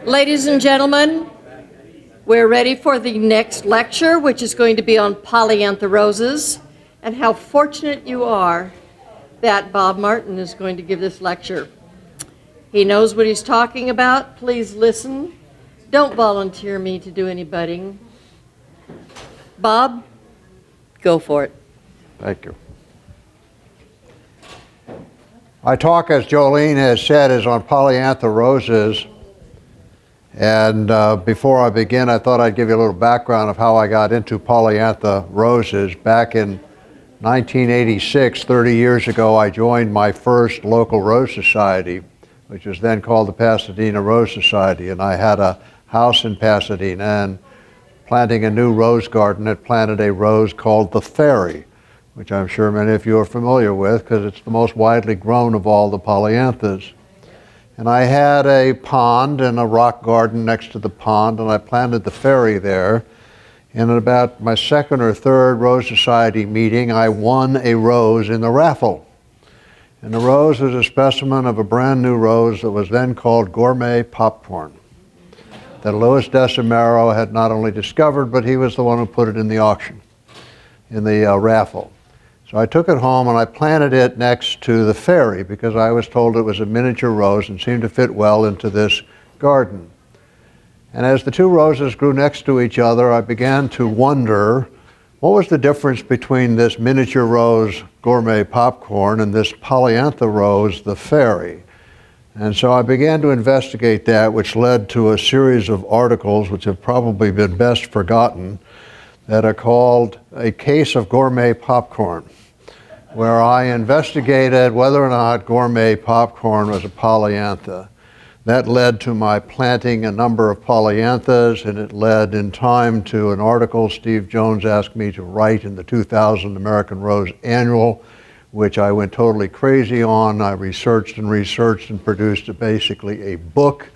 Ladies and gentlemen, we're ready for the next lecture, which is going to be on polyantha roses, and how fortunate you are that Bob Martin is going to give this lecture. He knows what he's talking about. Please listen. Don't volunteer me to do any budding. Bob, go for it. Thank you. My talk, as Jolene has said, is on polyantha roses. And before I begin, I thought I'd give you a little background of how I got into polyantha roses. Back in 1986, 30 years ago, I joined my first local rose society, which was then called the Pasadena Rose Society. And I had a house in Pasadena, and planting a new rose garden, it planted a rose called the Fairy, which I'm sure many of you are familiar with because it's the most widely grown of all the polyanthas. And I had a pond and a rock garden next to the pond, and I planted the Fairy there. And at about my second or third Rose Society meeting, I won a rose in the raffle. And the rose was a specimen of a brand new rose that was then called Gourmet Popcorn, that Louis Decimero had not only discovered, but he was the one who put it in the auction, in the raffle. So I took it home and I planted it next to the Fairy because I was told it was a miniature rose and seemed to fit well into this garden. And as the two roses grew next to each other, I began to wonder what was the difference between this miniature rose, Gourmet Popcorn, and this polyantha rose, the Fairy. And so I began to investigate that, which led to a series of articles which have probably been best forgotten, that are called A Case of Gourmet Popcorn, where I investigated whether or not gourmet popcorn was a polyantha. That led to my planting a number of polyanthas, and it led in time to an article Steve Jones asked me to write in the 2000 American Rose Annual, which I went totally crazy on. I researched and produced basically a book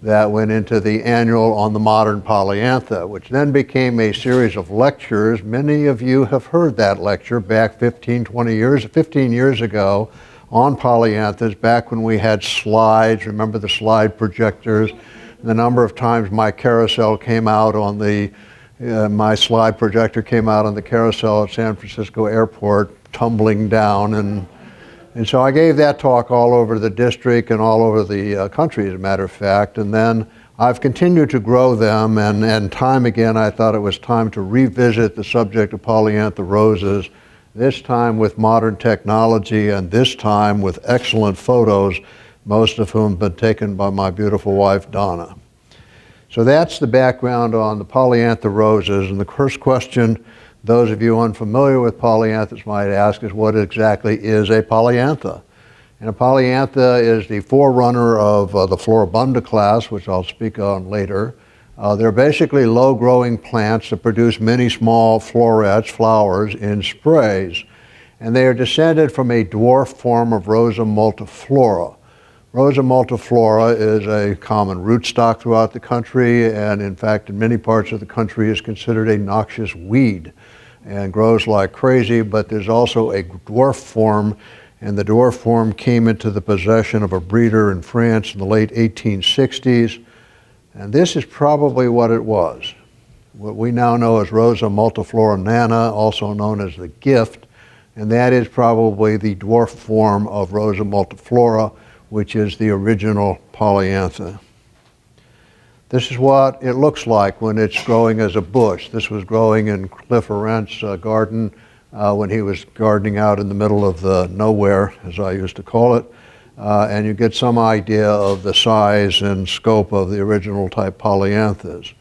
that went into the annual on the modern polyantha, which then became a series of lectures. Many of you have heard that lecture back 15 years ago on polyanthas, back when we had slides. Remember the slide projectors? And the number of times my carousel came out on the, my slide projector came out on the carousel at San Francisco Airport, tumbling down. And so I gave that talk all over the district and all over the country, as a matter of fact. And then I've continued to grow them, and time again I thought it was time to revisit the subject of polyantha roses, this time with modern technology and this time with excellent photos, most of whom have been taken by my beautiful wife, Dona. So that's the background on the polyantha roses. And the first question those of you unfamiliar with polyanthas might ask is, what exactly is a polyantha? And a polyantha is the forerunner of the Floribunda class, which I'll speak on later. They're basically low-growing plants that produce many small florets, flowers, in sprays. And they are descended from a dwarf form of Rosa multiflora. Rosa multiflora is a common rootstock throughout the country, and in fact in many parts of the country is considered a noxious weed and grows like crazy. But there's also a dwarf form, and the dwarf form came into the possession of a breeder in France in the late 1860s. And this is probably what it was. What we now know as Rosa multiflora nana, also known as the gift, and that is probably the dwarf form of Rosa multiflora, which is the original polyantha. This is what it looks like when it's growing as a bush. This was growing in Cliff Arendt's garden when he was gardening out in the middle of the nowhere, as I used to call it. And you get some idea of the size and scope of the original type polyanthas.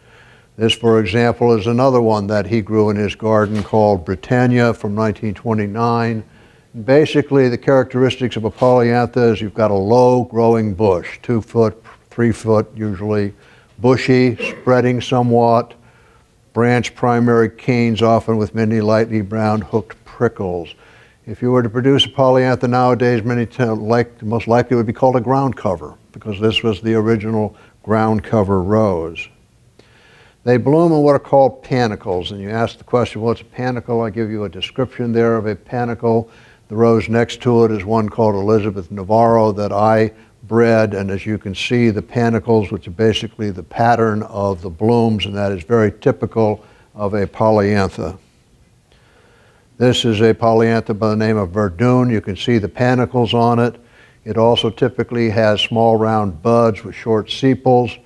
This, for example, is another one that he grew in his garden called Britannia from 1929. Basically, the characteristics of a polyantha is you've got a low growing bush, 2 foot, 3 foot usually, bushy, spreading somewhat, branched primary canes, often with many lightly brown hooked prickles. If you were to produce a polyantha nowadays, most likely it would be called a ground cover, because this was the original ground cover rose. They bloom in what are called panicles, and you ask the question, what's a panicle? I give you a description there of a panicle. The rose next to it is one called Elizabeth Navarro that I bred, and as you can see, the panicles, which are basically the pattern of the blooms, and that is very typical of a polyantha. This is a polyantha by the name of Verdun. You can see the panicles on it. It also typically has small round buds with short sepals,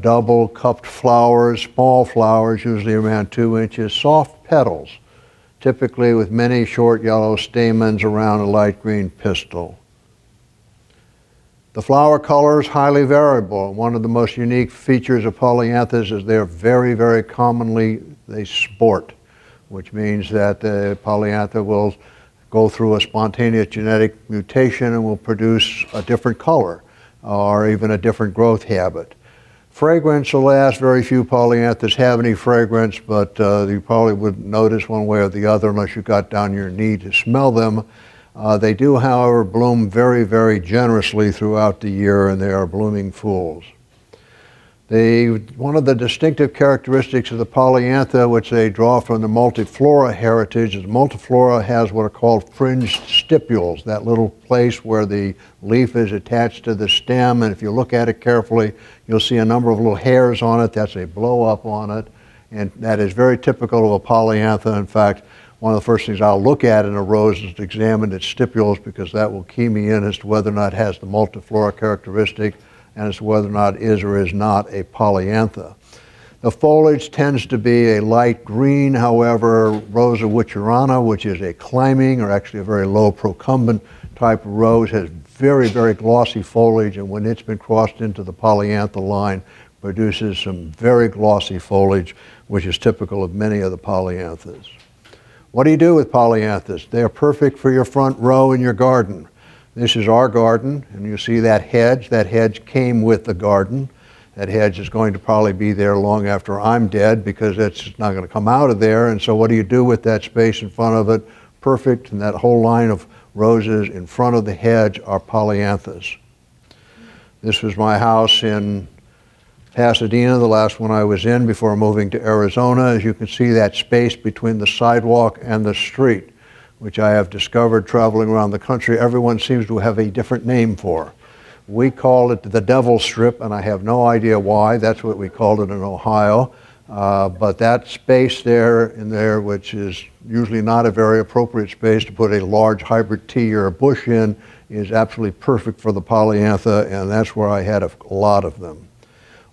double cupped flowers, small flowers, usually around 2 inches, soft petals, typically with many short yellow stamens around a light green pistil. The flower color is highly variable. One of the most unique features of polyanthas is they're very, very commonly, they sport, which means that the polyantha will go through a spontaneous genetic mutation and will produce a different color or even a different growth habit. Fragrance, alas, very few polyanthas have any fragrance, but you probably wouldn't notice one way or the other unless you got down your knee to smell them. They do, however, bloom very, very generously throughout the year, and they are blooming fools. One of the distinctive characteristics of the polyantha, which they draw from the multiflora heritage, is multiflora has what are called fringed stipules, that little place where the leaf is attached to the stem, and if you look at it carefully, you'll see a number of little hairs on it. That's a blow up on it, and that is very typical of a polyantha. In fact, one of the first things I'll look at in a rose is to examine its stipules, because that will key me in as to whether or not it has the multiflora characteristic and as to whether or not it is or is not a polyantha. The foliage tends to be a light green. However, Rosa witcherana, which is a climbing or actually a very low procumbent type of rose, has very, very glossy foliage, and when it's been crossed into the polyantha line, produces some very glossy foliage, which is typical of many of the polyanthas. What do you do with polyanthas? They are perfect for your front row in your garden. This is our garden, and you see that hedge. That hedge came with the garden. That hedge is going to probably be there long after I'm dead, because it's not going to come out of there. And so what do you do with that space in front of it? Perfect, and that whole line of roses in front of the hedge are polyanthas. This was my house in Pasadena, the last one I was in before moving to Arizona. As you can see, that space between the sidewalk and the street, which I have discovered traveling around the country, everyone seems to have a different name for. We call it the Devil Strip, and I have no idea why. That's what we called it in Ohio. But that space there, which is usually not a very appropriate space to put a large hybrid tea or a bush in, is absolutely perfect for the polyantha, and that's where I had a lot of them.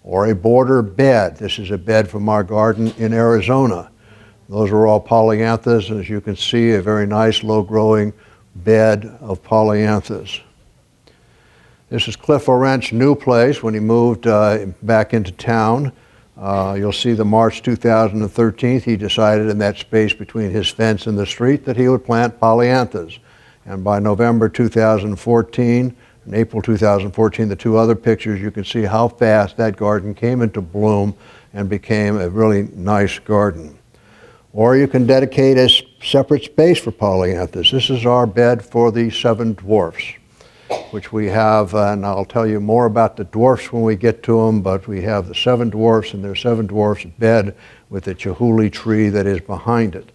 Or a border bed. This is a bed from our garden in Arizona. Those are all polyanthas, and as you can see, a very nice low-growing bed of polyanthas. This is Cliff Orent's new place when he moved back into town. You'll see the March 2013, he decided in that space between his fence and the street that he would plant polyanthas. And by November 2014, in April 2014, the two other pictures, you can see how fast that garden came into bloom and became a really nice garden. Or you can dedicate a separate space for polyanthas. This is our bed for the 7 dwarfs, which we have, and I'll tell you more about the dwarfs when we get to them, but we have the 7 dwarfs, and there's 7 dwarfs bed with the chihuly tree that is behind it.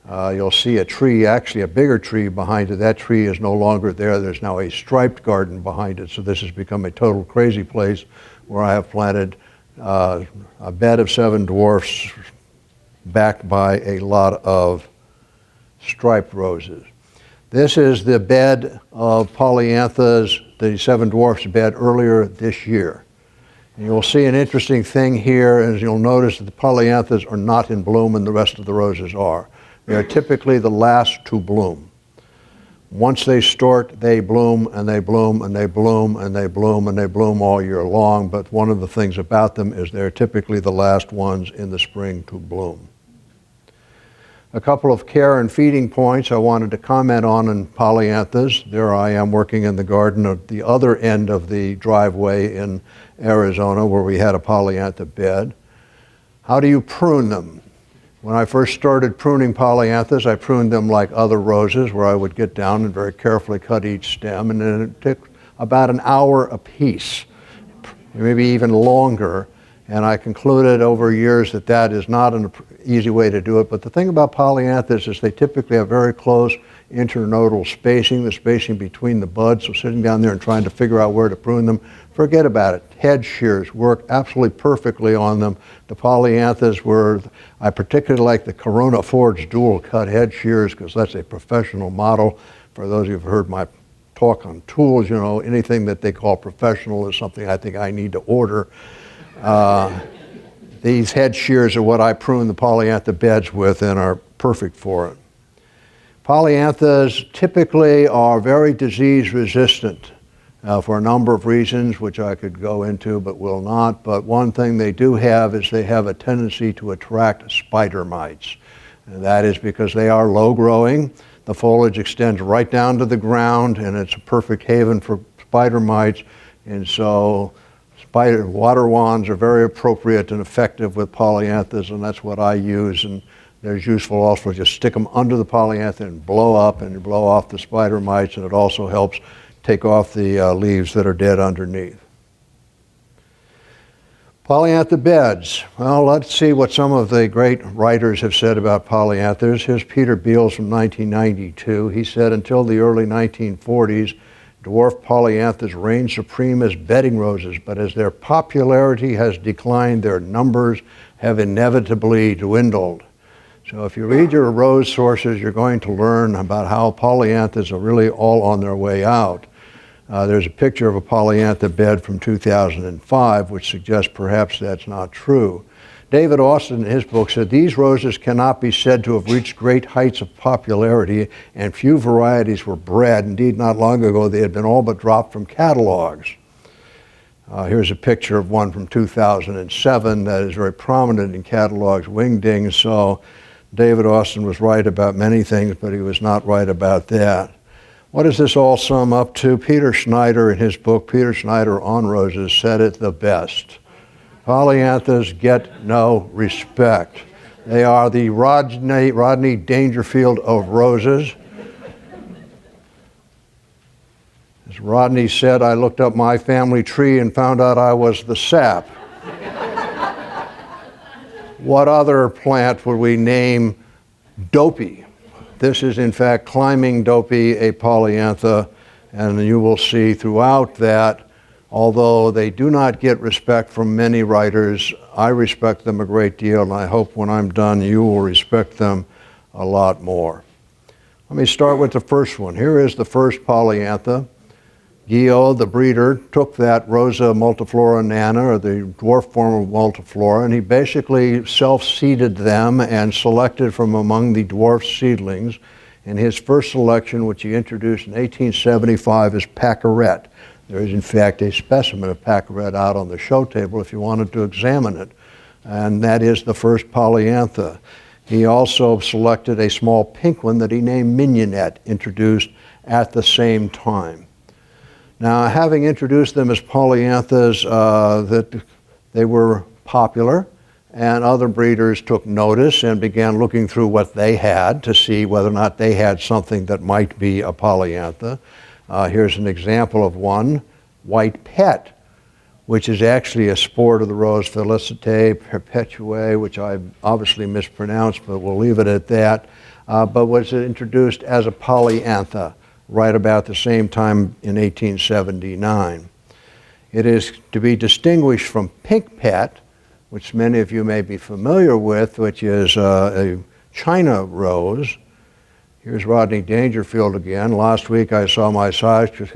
You'll see a tree, actually a bigger tree behind it. That tree is no longer there. There's now a striped garden behind it, so this has become a total crazy place where I have planted a bed of 7 dwarfs backed by a lot of striped roses. This is the bed of polyanthas, the 7 dwarfs bed earlier this year. And you'll see an interesting thing here, as you'll notice that the polyanthas are not in bloom and the rest of the roses are. They are typically the last to bloom. Once they start, they bloom and they bloom and they bloom and they bloom and they bloom all year long, but one of the things about them is they're typically the last ones in the spring to bloom. A couple of care and feeding points I wanted to comment on in polyanthas. There I am working in the garden at the other end of the driveway in Arizona where we had a polyantha bed. How do you prune them? When I first started pruning polyanthas, I pruned them like other roses, where I would get down and very carefully cut each stem, and then it took about an hour a piece, maybe even longer. And I concluded over years that that is not an easy way to do it. But the thing about polyanthas is they typically have very close internodal spacing, the spacing between the buds. So sitting down there and trying to figure out where to prune them, forget about it. Head shears work absolutely perfectly on them. The polyanthas were, I particularly like the Corona Forge dual cut head shears because that's a professional model. For those of you who've heard my talk on tools, you know, anything that they call professional is something I think I need to order. These head shears are what I prune the polyantha beds with and are perfect for it. Polyanthas typically are very disease resistant for a number of reasons, which I could go into but will not. But one thing they do have is they have a tendency to attract spider mites. And that is because they are low growing. The foliage extends right down to the ground, and it's a perfect haven for spider mites. And so spider water wands are very appropriate and effective with polyanthas, and that's what I use. And there's useful also, just stick them under the polyantha and blow up, and you blow off the spider mites, and it also helps take off the leaves that are dead underneath. Polyantha beds. Well, let's see what some of the great writers have said about polyanthas. Here's Peter Beals from 1992. He said, until the early 1940s, dwarf polyanthas reigned supreme as bedding roses, but as their popularity has declined, their numbers have inevitably dwindled. So if you read your rose sources, you're going to learn about how polyanthas are really all on their way out. There's a picture of a polyantha bed from 2005, which suggests perhaps that's not true. David Austin, in his book, said these roses cannot be said to have reached great heights of popularity, and few varieties were bred. Indeed, not long ago, they had been all but dropped from catalogs. Here's a picture of one from 2007 that is very prominent in catalogs, wingdings. So David Austin was right about many things, but he was not right about that. What does this all sum up to? Peter Schneider, in his book, Peter Schneider on Roses, said it the best. Polyanthas get no respect. They are the Rodney Dangerfield of roses. As Rodney said, I looked up my family tree and found out I was the sap. What other plant would we name dopey? This is, in fact, climbing dopey, a polyantha, and you will see throughout that, although they do not get respect from many writers, I respect them a great deal, and I hope when I'm done, you will respect them a lot more. Let me start with the first one. Here is the first polyantha. Guillot, the breeder, took that Rosa multiflora nana, or the dwarf form of multiflora, and he basically self-seeded them and selected from among the dwarf seedlings. And his first selection, which he introduced in 1875, is Paquerette. There is, in fact, a specimen of Paquerette out on the show table if you wanted to examine it. And that is the first polyantha. He also selected a small pink one that he named Mignonette, introduced at the same time. Now, having introduced them as polyanthas, that they were popular, and other breeders took notice and began looking through what they had to see whether or not they had something that might be a polyantha. Here's an example of one, White Pet, which is actually a sport of the rose Felicitae perpetuae, which I obviously mispronounced, but we'll leave it at that, but was introduced as a polyantha right about the same time in 1879. It is to be distinguished from Pink Pet, which many of you may be familiar with, which is a China rose. Here's Rodney Dangerfield again. Last week I saw my psychiatrist.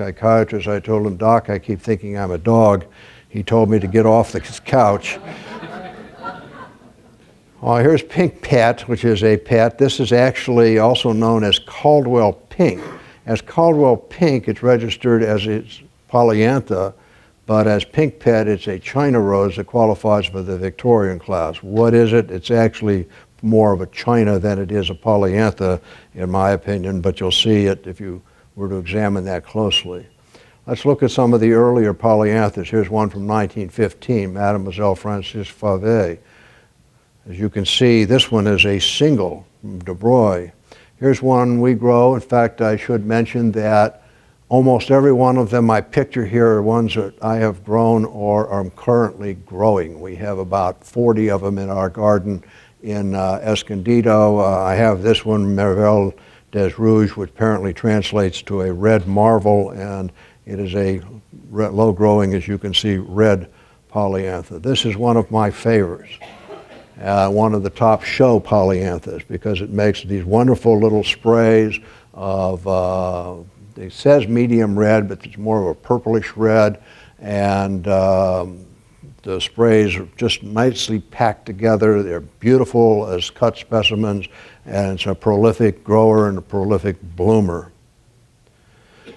I told him, Doc, I keep thinking I'm a dog. He told me to get off the couch. Here's Pink Pet, which is a pet. This is actually also known as Caldwell Pink. As Caldwell Pink, it's registered as its polyantha, but as Pink Pet, it's a China rose that qualifies for the Victorian class. What is it? It's actually more of a China than it is a polyantha, in my opinion, but you'll see it if you were to examine that closely. Let's look at some of the earlier polyanthas. Here's one from 1915, Mademoiselle Francis Favet. As you can see, this one is a single from De Broglie. Here's one we grow. In fact, I should mention that almost every one of them I picture here are ones that I have grown or are currently growing. We have about 40 of them in our garden in Escondido. I have this one, Merveille des Rouge, which apparently translates to a red marvel, and it is a low-growing, as you can see, red polyantha. This is one of my favorites, one of the top show polyanthas, because it makes these wonderful little sprays of, it says medium red, but it's more of a purplish red, and the sprays are just nicely packed together. They're beautiful as cut specimens, and it's a prolific grower and a prolific bloomer.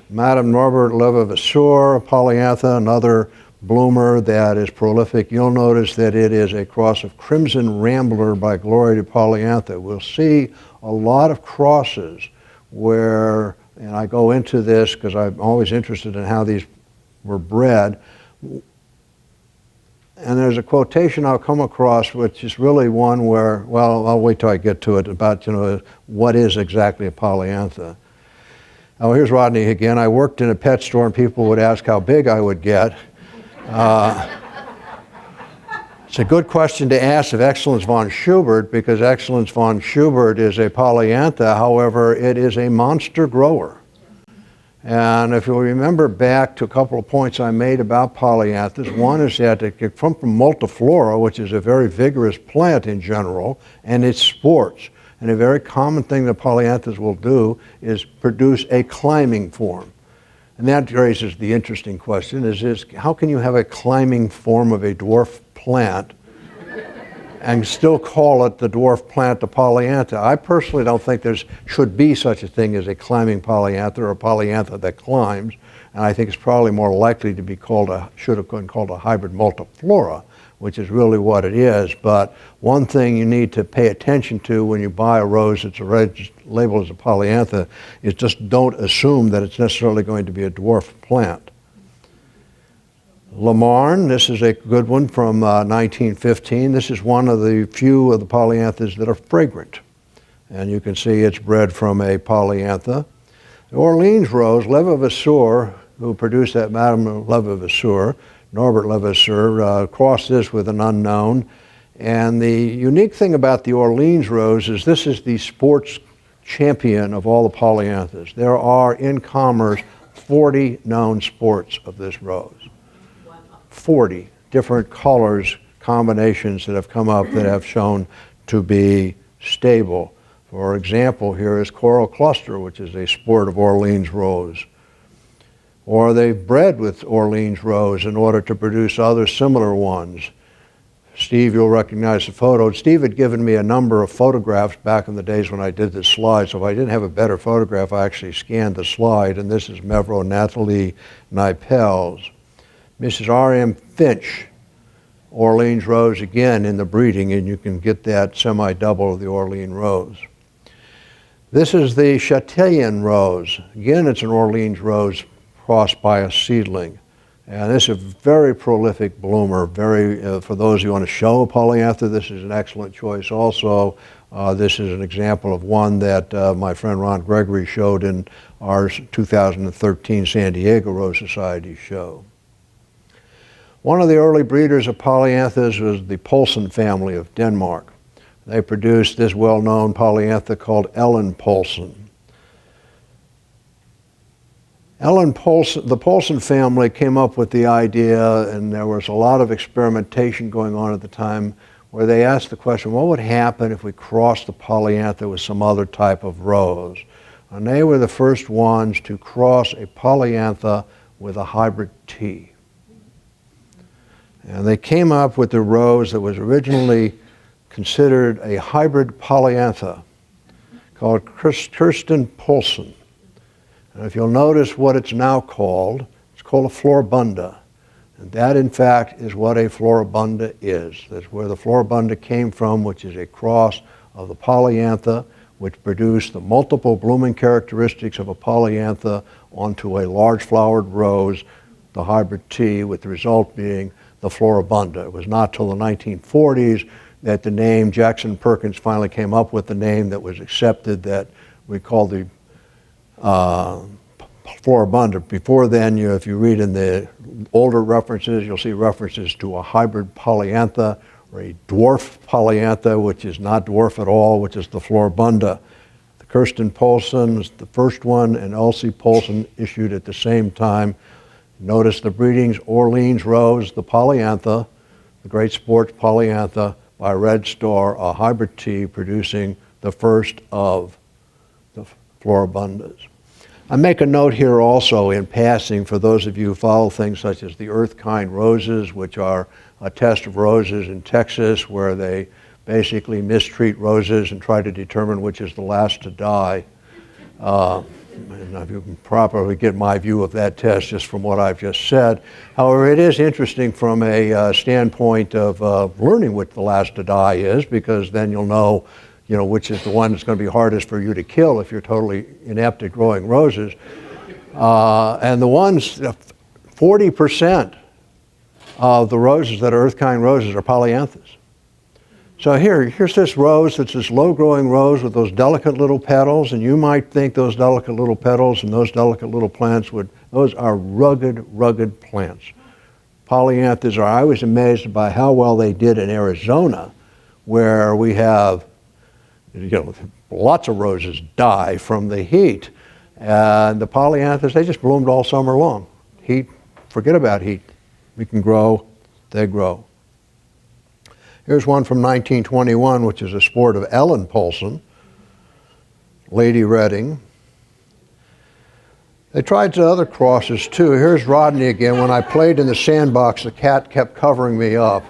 Madame Norbert Levasseur polyantha, another bloomer that is prolific. You'll notice that it is a cross of Crimson Rambler by Gloria de Polyantha. We'll see a lot of crosses where, and I go into this because I'm always interested in how these were bred. And there's a quotation I'll come across, which is really one where, well, I'll wait till I get to it, about, what is exactly a polyantha. Oh, here's Rodney again. I worked in a pet store and people would ask how big I would get. It's a good question to ask of Excellence von Schubert, because Excellence von Schubert is a polyantha. However, it is a monster grower. And if you'll remember back to a couple of points I made about polyanthas, one is that it can come from multiflora, which is a very vigorous plant in general, and it's sports. And a very common thing that polyanthas will do is produce a climbing form. And that raises the interesting question, is how can you have a climbing form of a dwarf plant and still call it the dwarf plant, the polyantha? I personally don't think there should be such a thing as a climbing polyantha or a polyantha that climbs, and I think it's probably more likely to be called should have been called a hybrid multiflora, which is really what it is. But one thing you need to pay attention to when you buy a rose that's labeled as a polyantha is just don't assume that it's necessarily going to be a dwarf plant. Lamarne, this is a good one from 1915. This is one of the few of the polyanthas that are fragrant. And you can see it's bred from a polyantha. The Orleans rose, Levasseur, who produced that Madame Levasseur, Norbert Levasseur, crossed this with an unknown. And the unique thing about the Orleans rose is this is the sports champion of all the polyanthas. There are in commerce 40 known sports of this rose. 40 different colors, combinations that have come up that have shown to be stable. For example, here is Coral Cluster, which is a sport of Orleans rose. Or they've bred with Orleans rose in order to produce other similar ones. Steve, you'll recognize the photo. Steve had given me a number of photographs back in the days when I did this slide, so if I didn't have a better photograph, I actually scanned the slide, and this is Mevro Nathalie Nipels. Mrs. R.M. Finch, Orleans rose again in the breeding, and you can get that semi-double of the Orleans rose. This is the Chatillon rose. Again, it's an Orleans rose crossed by a seedling. And this is a very prolific bloomer. For those who want to show a polyantha, this is an excellent choice also. This is an example of one that my friend Ron Gregory showed in our 2013 San Diego Rose Society show. One of the early breeders of polyanthas was the Poulsen family of Denmark. They produced this well-known polyantha called Ellen Poulsen. The Poulsen family came up with the idea, and there was a lot of experimentation going on at the time, where they asked the question, what would happen if we crossed the polyantha with some other type of rose? And they were the first ones to cross a polyantha with a hybrid tea. And they came up with the rose that was originally considered a hybrid polyantha called Kirsten Poulsen. And if you'll notice what it's now called, it's called a Floribunda. And that, in fact, is what a Floribunda is. That's where the Floribunda came from, which is a cross of the polyantha, which produced the multiple blooming characteristics of a polyantha onto a large flowered rose, the hybrid tea, with the result being the Floribunda. It was not till the 1940s that the name Jackson Perkins finally came up with the name that was accepted that we call the Floribunda. Before then, if you read in the older references, you'll see references to a hybrid polyantha or a dwarf polyantha, which is not dwarf at all, which is the Floribunda. The Kirsten Poulsen was the first one, and Elsie Poulsen issued at the same time. Notice the breedings: Orleans Rose, the Polyantha, the Great Sports Polyantha by Red Star, a hybrid tea producing the first of the Floribundas. I make a note here also in passing for those of you who follow things such as the Earth Kind roses, which are a test of roses in Texas where they basically mistreat roses and try to determine which is the last to die. And you can probably get my view of that test just from what I've just said. However, it is interesting from a standpoint of learning which the last to die is, because then you'll know, which is the one that's going to be hardest for you to kill if you're totally inept at growing roses. And the ones, 40% of the roses that are Earth Kind roses are polyanthas. So here's this rose that's this low-growing rose with those delicate little petals, and you might think those delicate little petals and those delicate little plants those are rugged plants. Polyanthas I was amazed by how well they did in Arizona, where we have, lots of roses die from the heat. And the polyanthas, they just bloomed all summer long. Heat, forget about heat. We can grow, they grow. Here's one from 1921, which is a sport of Ellen Poulsen, Lady Redding. They tried some other crosses too. Here's Rodney again. When I played in the sandbox, the cat kept covering me up.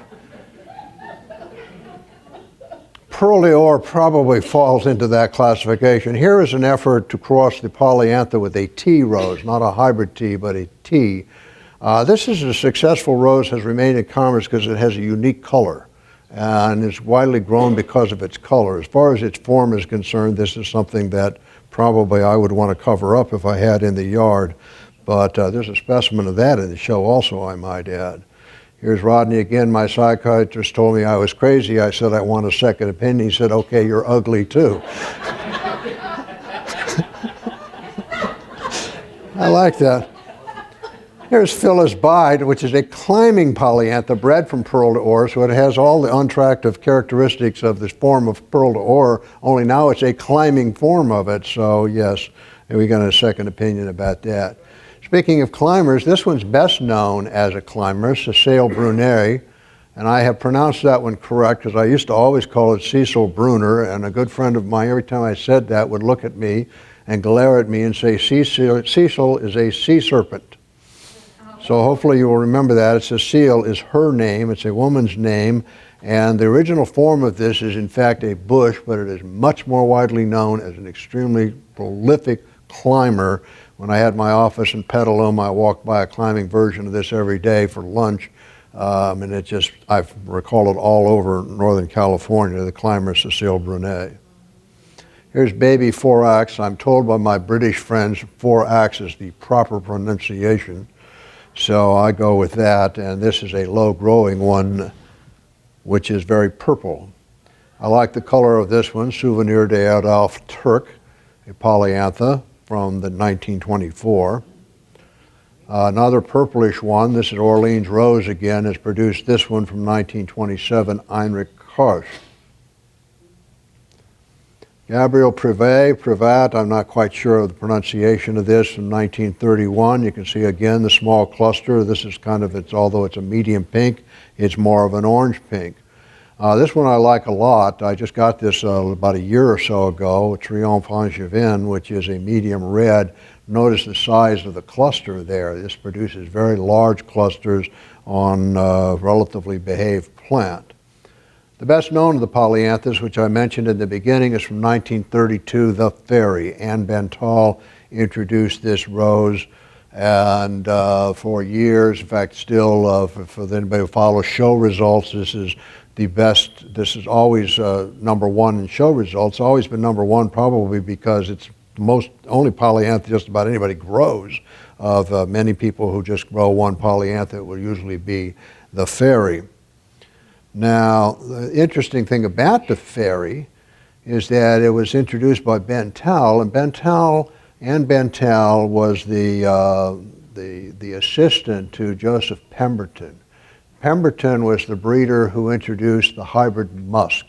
Pearl d'Or probably falls into that classification. Here is an effort to cross the Polyantha with a tea rose, not a hybrid tea, but a tea. This is a successful rose, has remained in commerce because it has a unique color and is widely grown because of its color. As far as its form is concerned, this is something that probably I would want to cover up if I had in the yard, but there's a specimen of that in the show also, I might add. Here's Rodney again. My psychiatrist told me I was crazy. I said I want a second opinion. He said, okay, you're ugly too. I like that. Here's Phyllis Bide, which is a climbing polyantha bred from Pearl d'Or, so it has all the unattractive characteristics of this form of Pearl d'Or, only now it's a climbing form of it, so yes, we got a second opinion about that. Speaking of climbers, this one's best known as a climber, Cecile Brunet, and I have pronounced that one correct because I used to always call it Cecil Bruner, and a good friend of mine, every time I said that, would look at me and glare at me and say, Cecil is a sea serpent. So hopefully you will remember that. Cecile is her name, it's a woman's name, and the original form of this is in fact a bush, but it is much more widely known as an extremely prolific climber. When I had my office in Petaluma, I walked by a climbing version of this every day for lunch, and I recall it all over Northern California, the climber Cecile Brunet. Here's baby 4-ax. I'm told by my British friends 4-ax is the proper pronunciation. So I go with that, and this is a low-growing one, which is very purple. I like the color of this one, Souvenir d'Adolphe Turc, a polyantha from the 1924. Another purplish one, this is Orleans Rose again, has produced this one from 1927, Heinrich Karsch. Gabriel Privat, I'm not quite sure of the pronunciation of this, from 1931. You can see again the small cluster. This is although it's a medium pink, it's more of an orange pink. This one I like a lot. I just got this about a year or so ago, Triomphe Angevin, which is a medium red. Notice the size of the cluster there. This produces very large clusters on a relatively behaved plant. The best known of the polyanthas, which I mentioned in the beginning, is from 1932, The Fairy. Anne Bental introduced this rose, and for years, in fact, still, for anybody who follows show results, this is the best. This is always number one in show results. Always been number one, probably because it's the only polyantha just about anybody grows. Of many people who just grow one polyantha, it will usually be The Fairy. Now, the interesting thing about the Fairy is that it was introduced by Bental, and Bental was the assistant to Joseph Pemberton. Pemberton was the breeder who introduced the hybrid musk.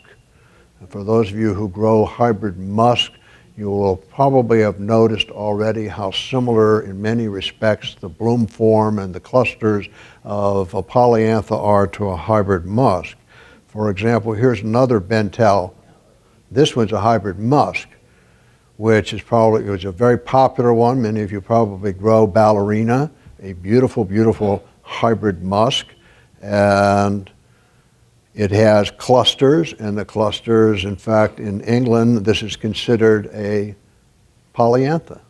And for those of you who grow hybrid musk, You will probably have noticed already how similar in many respects the bloom form and the clusters of a polyantha are to a hybrid musk. For example, here's another Bentel. This one's a hybrid musk, which is probably, it was a very popular one. Many of you probably grow ballerina, a beautiful, beautiful hybrid musk. And it has clusters, and the clusters, in fact, in England, this is considered a polyantha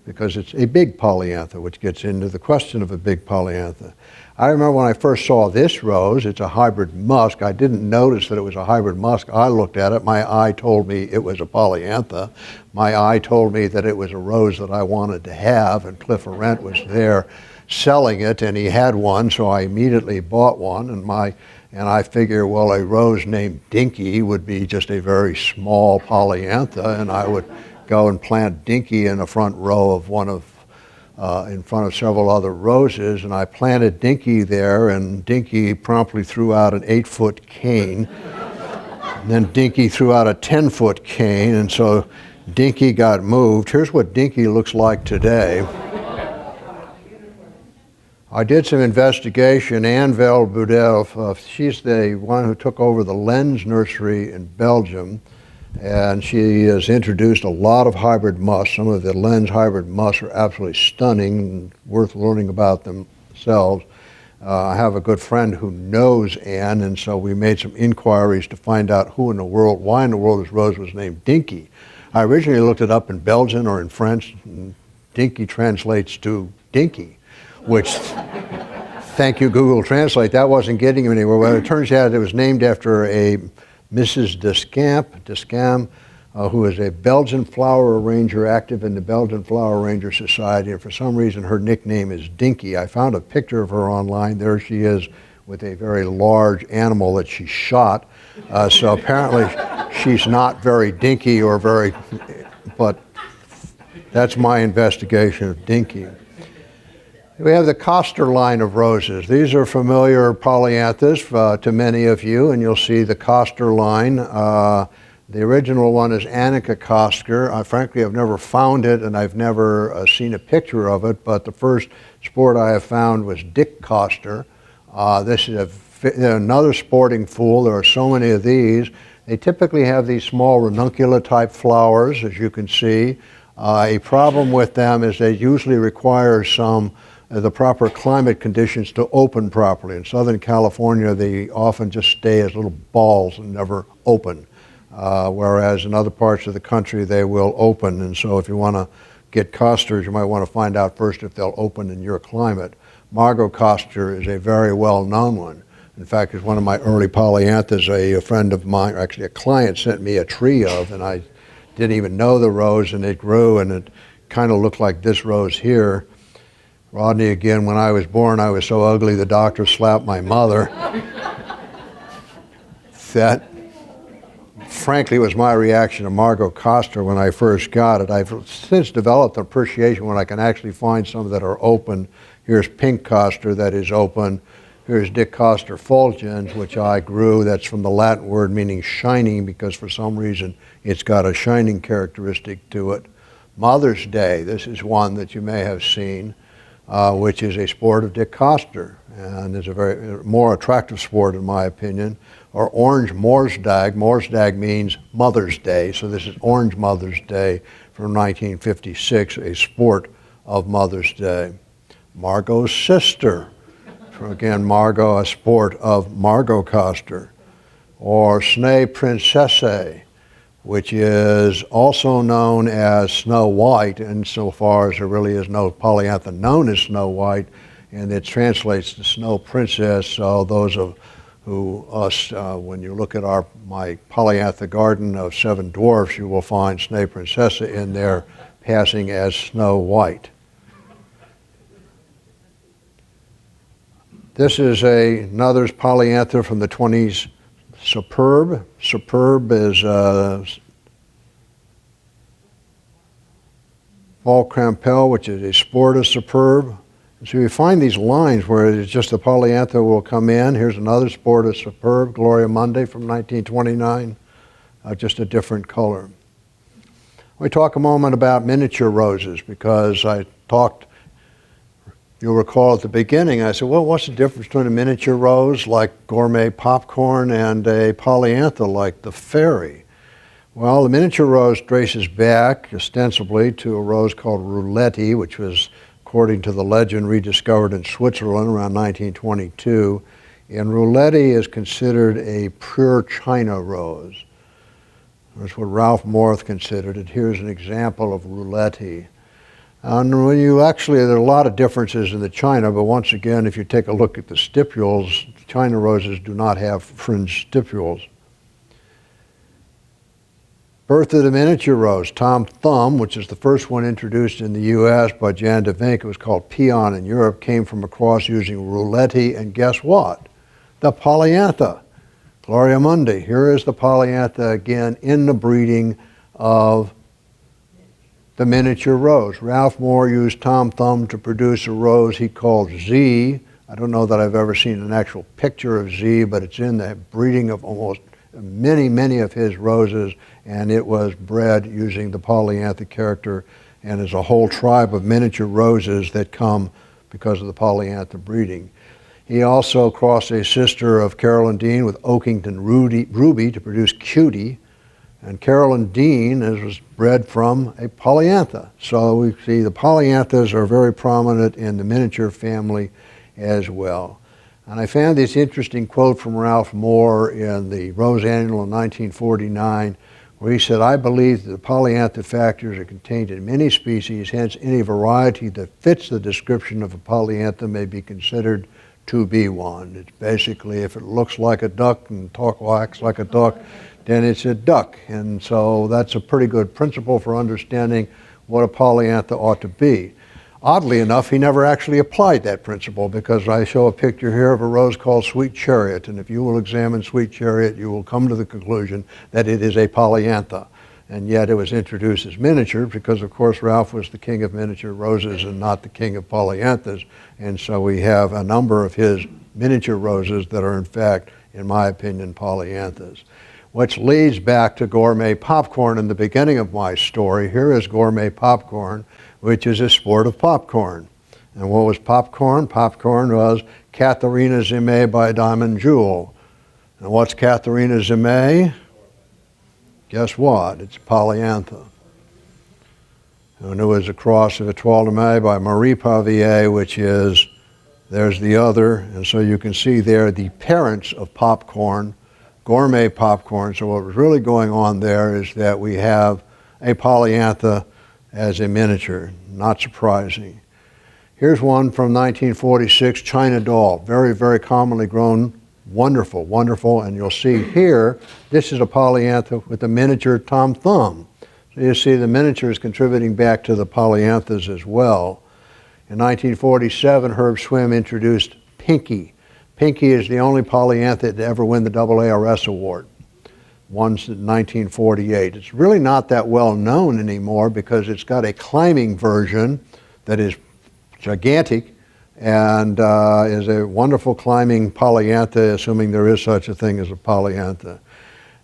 because it's a big polyantha, which gets into the question of a big polyantha. I remember when I first saw this rose, it's a hybrid musk. I didn't notice that it was a hybrid musk. I looked at it, my eye told me it was a polyantha. My eye told me that it was a rose that I wanted to have, and Cliff Arendt was there selling it, and he had one, so I immediately bought one, and I figure, well, a rose named Dinky would be just a very small polyantha, and I would go and plant Dinky in the front row of in front of several other roses, and I planted Dinky there, and Dinky promptly threw out an 8-foot cane, and then Dinky threw out a 10-foot cane, and so Dinky got moved. Here's what Dinky looks like today. I did some investigation. Anne Vel-Boudel, she's the one who took over the Lens nursery in Belgium, and she has introduced a lot of hybrid musks. Some of the Lens hybrid musks are absolutely stunning and worth learning about themselves. I have a good friend who knows Anne, and so we made some inquiries to find out why in the world this rose was named Dinky. I originally looked it up in Belgian or in French, and Dinky translates to dinky, which, thank you Google Translate, that wasn't getting him anywhere. Well, it turns out it was named after a Mrs. Descamps, who is a Belgian flower arranger active in the Belgian Flower Arranger Society, and for some reason her nickname is Dinky. I found a picture of her online. There she is with a very large animal that she shot. So apparently she's not very dinky or very, but that's my investigation of Dinky. We have the Coster line of roses. These are familiar polyanthas to many of you, and you'll see the Coster line. The original one is Annika Koster. Frankly, I've never found it, and I've never seen a picture of it, but the first sport I have found was Dick Koster. This is another sporting fool. There are so many of these. They typically have these small ranuncula-type flowers, as you can see. A problem with them is they usually require the proper climate conditions to open properly. In Southern California, they often just stay as little balls and never open, whereas in other parts of the country, they will open. And so if you want to get Costers, you might want to find out first if they'll open in your climate. Margot Koster is a very well-known one. In fact, it's one of my early polyanthas. A friend of mine, actually a client, sent me a tree of, and I didn't even know the rose, and it grew, and it kind of looked like this rose here. Rodney, again, when I was born, I was so ugly the doctor slapped my mother. That, frankly, was my reaction to Margot Koster when I first got it. I've since developed an appreciation when I can actually find some that are open. Here's Pink Koster that is open. Here's Dick Koster fulgens, which I grew. That's from the Latin word meaning shining, because for some reason it's got a shining characteristic to it. Mother's Day, this is one that you may have seen. Which is a sport of Dick Koster, and is a very more attractive sport in my opinion. Or Orange Morsdag. Morsdag means Mother's Day, so this is Orange Mother's Day from 1956, a sport of Mother's Day. Margot's Sister, again Margot, a sport of Margot Koster. Or Snay Princesse, which is also known as Snow White, insofar as there really is no polyantha known as Snow White, and it translates to Snow Princess. So those of when you look at my polyantha garden of 7 dwarfs, you will find Snay Princessa in there passing as Snow White. This is another polyantha from the 20s, Superb. Superb is Paul Crampel, which is a sport of Superb. So you find these lines where it's just the polyantha will come in. Here's another sport of Superb, Gloria Mundi from 1929, just a different color. We talk a moment about miniature roses because I talked, you'll recall at the beginning, I said, well, what's the difference between a miniature rose like gourmet popcorn and a polyantha like the fairy? Well, the miniature rose traces back ostensibly to a rose called Rouletti, which was, according to the legend, rediscovered in Switzerland around 1922. And Rouletti is considered a pure China rose. That's what Ralph Morth considered it. Here's an example of Rouletti. And when you actually, there are a lot of differences in the China, but once again, if you take a look at the stipules, China roses do not have fringed stipules. Birth of the miniature rose. Tom Thumb, which is the first one introduced in the U.S. by Jan de Vink, it was called Peon in Europe, came from a cross using Rouletti, and guess what? The Polyantha. Gloria Mundi. Here is the Polyantha again in the breeding of the miniature rose. Ralph Moore used Tom Thumb to produce a rose he called Z. I don't know that I've ever seen an actual picture of Z, but it's in the breeding of almost many of his roses, and it was bred using the Polyantha character, and there's a whole tribe of miniature roses that come because of the Polyantha breeding. He also crossed a sister of Carolyn Dean with Oakington Ruby to produce Cutie, and Carolyn Dean was bred from a Polyantha. So we see the Polyanthas are very prominent in the miniature family as well. And I found this interesting quote from Ralph Moore in the Rose Annual in 1949, where he said, I believe that the polyantha factors are contained in many species, hence any variety that fits the description of a polyantha may be considered to be one. It's basically, if it looks like a duck and acts like a duck, then it's a duck. And so that's a pretty good principle for understanding what a polyantha ought to be. Oddly enough, he never actually applied that principle, because I show a picture here of a rose called Sweet Chariot, and if you will examine Sweet Chariot, you will come to the conclusion that it is a polyantha. And yet it was introduced as miniature because, of course, Ralph was the king of miniature roses and not the king of polyanthas. And so we have a number of his miniature roses that are, in fact, in my opinion, polyanthas. Which leads back to gourmet popcorn in the beginning of my story. Here is gourmet popcorn, which is a sport of popcorn. And what was popcorn? Popcorn was Katharina Zimé by Diamond Jewel. And what's Katharina Zimé? Guess what? It's polyantha. And it was a cross of Étoile de Mai by Marie Pavier, which is, there's the other. And so you can see there the parents of popcorn, gourmet popcorn. So what was really going on there is that we have a polyantha as a miniature. Not surprising. Here's one from 1946, China Doll. Very, very commonly grown. Wonderful, wonderful. And you'll see here, this is a polyantha with a miniature Tom Thumb. So you see the miniature is contributing back to the polyanthas as well. In 1947, Herb Swim introduced Pinky. Pinky is the only polyantha to ever win the ARS award. One's in 1948. It's really not that well known anymore because it's got a climbing version that is gigantic and is a wonderful climbing polyantha, assuming there is such a thing as a polyantha.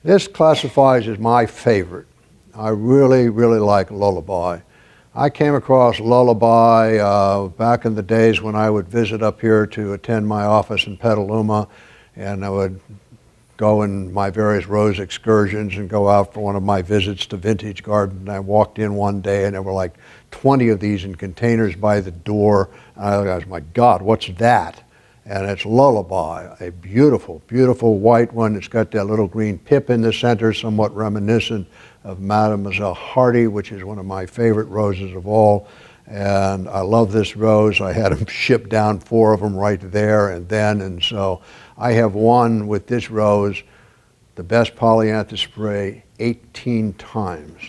This classifies as my favorite. I really, really like Lullaby. I came across Lullaby back in the days when I would visit up here to attend my office in Petaluma, and I would go in my various rose excursions and go out for one of my visits to Vintage Garden. And I walked in one day and there were like 20 of these in containers by the door. And I was, my God, what's that? And it's Lullaby, a beautiful, beautiful white one. It's got that little green pip in the center, somewhat reminiscent of Mademoiselle Hardy, which is one of my favorite roses of all. And I love this rose. I had them ship down 4 of them right there and then. And so I have won with this rose the best polyantha spray 18 times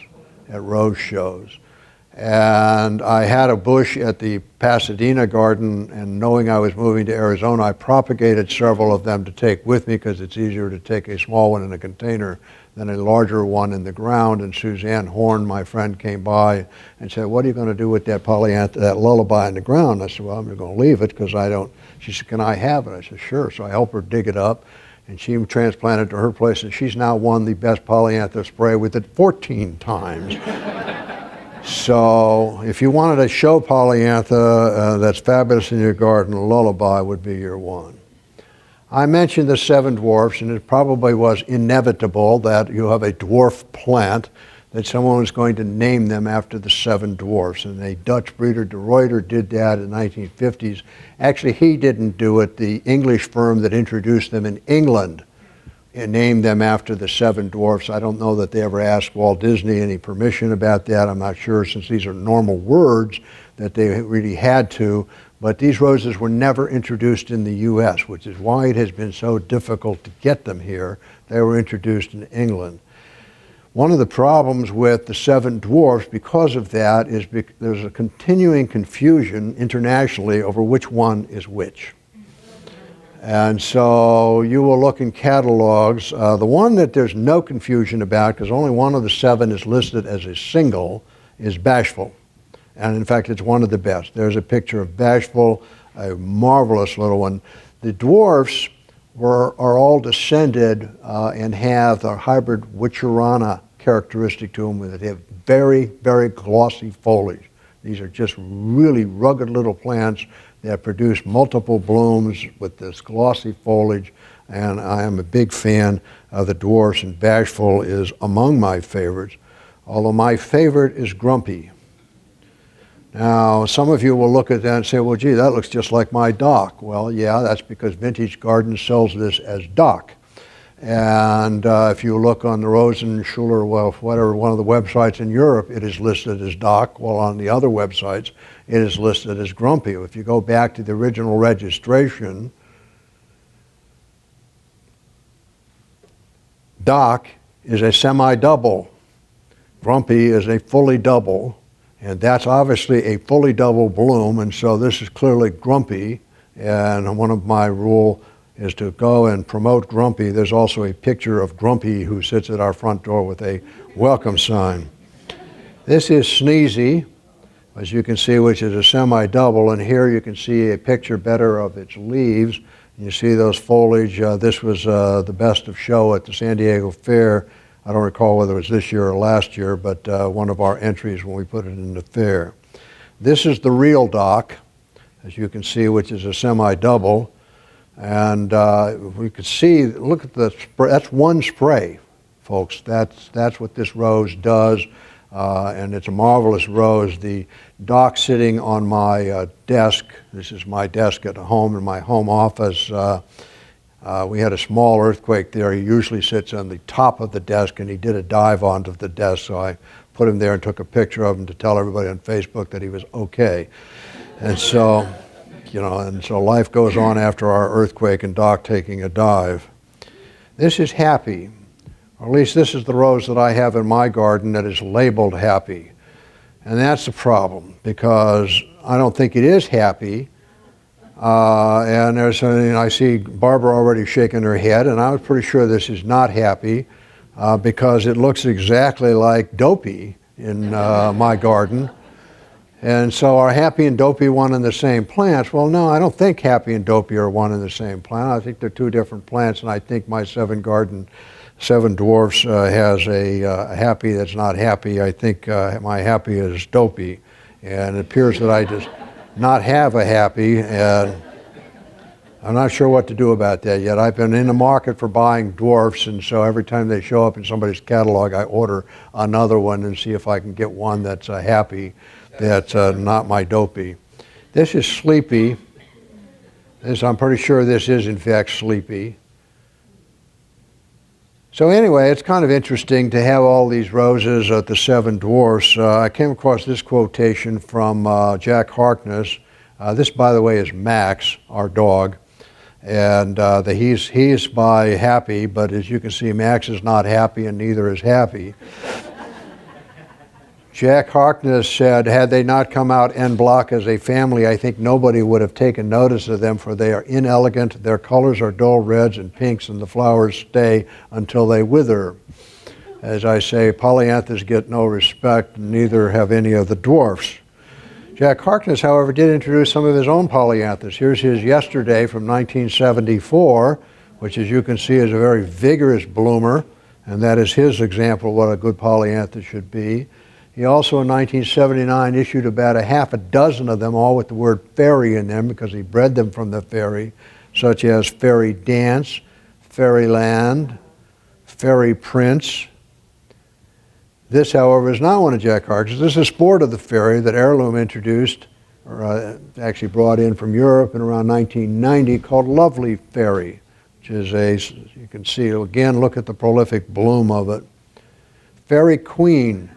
at rose shows. And I had a bush at the Pasadena garden, and knowing I was moving to Arizona, I propagated several of them to take with me because it's easier to take a small one in a container than a larger one in the ground. And Suzanne Horn, my friend, came by and said, what are you going to do with that polyantha, that Lullaby in the ground? I said, well, I'm going to leave it because I don't. She said, can I have it? I said, sure. So I helped her dig it up. and she transplanted to her place, and she's now won the best polyantha spray with it 14 times. So if you wanted a show polyantha that's fabulous in your garden, Lullaby would be your one. I mentioned the 7 dwarfs, and it probably was inevitable that you have a dwarf plant, that someone was going to name them after the 7 dwarfs. And a Dutch breeder, De Ruyter, did that in the 1950s. Actually, he didn't do it. The English firm that introduced them in England and named them after the 7 dwarfs. I don't know that they ever asked Walt Disney any permission about that. I'm not sure, since these are normal words, that they really had to. But these roses were never introduced in the U.S., which is why it has been so difficult to get them here. They were introduced in England. One of the problems with the 7 dwarfs because of that is there's a continuing confusion internationally over which one is which. And so you will look in catalogs. The one that there's no confusion about, because only one of the 7 is listed as a single, is Bashful. And in fact, it's one of the best. There's a picture of Bashful, a marvelous little one. The dwarfs are all descended and have the hybrid Witcherana characteristic to them, that they have very, very glossy foliage. These are just really rugged little plants that produce multiple blooms with this glossy foliage, and I am a big fan of the dwarfs, and Bashful is among my favorites, although my favorite is Grumpy. Now, some of you will look at that and say, well, gee, that looks just like my dock. Well, yeah, that's because Vintage Garden sells this as dock. And if you look on the Rosenschuler, well, whatever, one of the websites in Europe, it is listed as dock, while on the other websites, it is listed as Grumpy. If you go back to the original registration, dock is a semi-double. Grumpy is a fully double, and that's obviously a fully double bloom, and so this is clearly Grumpy, and one of my rules is to go and promote Grumpy. There's also a picture of Grumpy who sits at our front door with a welcome sign. This is Sneezy, as you can see, which is a semi-double, and here you can see a picture better of its leaves. You see those foliage. This was the best of show at the San Diego Fair. I don't recall whether it was this year or last year, but one of our entries when we put it in the fair. This is the real dock, as you can see, which is a semi-double. And we could see, look at the spray, that's one spray, folks. That's what this rose does, and it's a marvelous rose. The dock sitting on my desk, this is my desk at home in my home office. We had a small earthquake there. He usually sits on the top of the desk, and he did a dive onto the desk, so I put him there and took a picture of him to tell everybody on Facebook that he was okay. And so, and so life goes on after our earthquake and Doc taking a dive. This is Happy, or at least this is the rose that I have in my garden that is labeled Happy. And that's the problem, because I don't think it is happy. And I see Barbara already shaking her head, and I was pretty sure this is not happy because it looks exactly like Dopey in my garden. And so are Happy and Dopey one and the same plants? Well, no, I don't think Happy and Dopey are one and the same plant. I think they're 2 different plants, and I think my 7 dwarfs has a Happy that's not happy. I think my Happy is Dopey, and it appears that I just not have a Happy, and I'm not sure what to do about that yet. I've been in the market for buying dwarfs, and so every time they show up in somebody's catalog, I order another one and see if I can get one that's Happy, that's not my Dopey. This is Sleepy. I'm pretty sure this is in fact Sleepy. So anyway, it's kind of interesting to have all these roses at the 7 dwarfs. I came across this quotation from Jack Harkness. This, by the way, is Max, our dog. And he's by Happy, but as you can see, Max is not happy and neither is Happy. Jack Harkness said, had they not come out en bloc as a family, I think nobody would have taken notice of them, for they are inelegant, their colors are dull reds and pinks, and the flowers stay until they wither. As I say, polyanthas get no respect, neither have any of the dwarfs. Jack Harkness, however, did introduce some of his own polyanthas. Here's his Yesterday from 1974, which as you can see is a very vigorous bloomer, and that is his example of what a good polyantha should be. He also in 1979 issued about a half a dozen of them, all with the word fairy in them because he bred them from the fairy, such as Fairy Dance, Fairyland, Fairy Prince. This, however, is not one of Jack Harkins. This is Sport of the Fairy that Heirloom introduced, or actually brought in from Europe in around 1990, called Lovely Fairy, which is you can see, again, look at the prolific bloom of it. Fairy Queen.